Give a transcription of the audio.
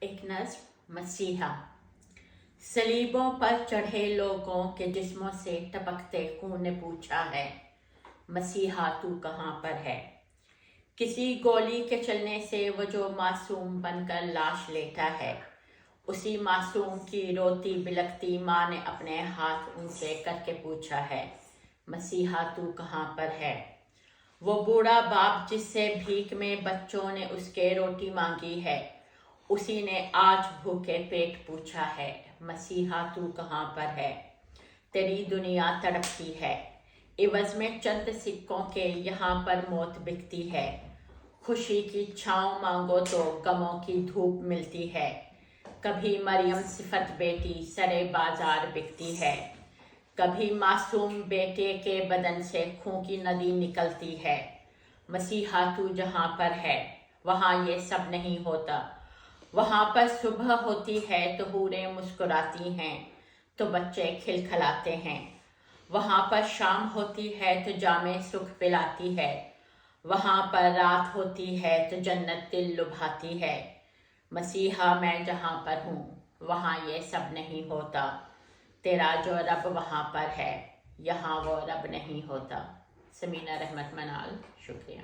एक नज़्म मसीहा। सलीबों पर चढ़े लोगों के जिस्मों से टपकते खून ने पूछा है, मसीहा तू कहाँ पर है। किसी गोली के चलने से वो जो मासूम बनकर लाश लेता है, उसी मासूम की रोती बिलखती माँ ने अपने हाथ ऊंचे करके पूछा है, मसीहा तू कहाँ पर है। वो बूढ़ा बाप जिससे भीख में बच्चों ने उसके रोटी मांगी है, उसी ने आज भूखे पेट पूछा है, मसीहा तू कहाँ पर है। तेरी दुनिया तड़पती है, इवज में चंद सिक्कों के यहाँ पर मौत बिकती है। खुशी की छाँव मांगो तो गमों की धूप मिलती है। कभी मरियम सिफत बेटी सरे बाजार बिकती है, कभी मासूम बेटे के बदन से खून की नदी निकलती है। मसीहा तू जहाँ पर है वहाँ ये सब नहीं होता। वहाँ पर सुबह होती है तो हूरें मुस्कुराती हैं, तो बच्चे खिलखिलाते हैं। वहाँ पर शाम होती है तो जामे सुख पिलाती है। वहाँ पर रात होती है तो जन्नत दिल लुभाती है। मसीहा मैं जहाँ पर हूँ वहाँ ये सब नहीं होता। तेरा जो रब वहाँ पर है, यहाँ वो रब नहीं होता। समीना रहमत मनाल, शुक्रिया।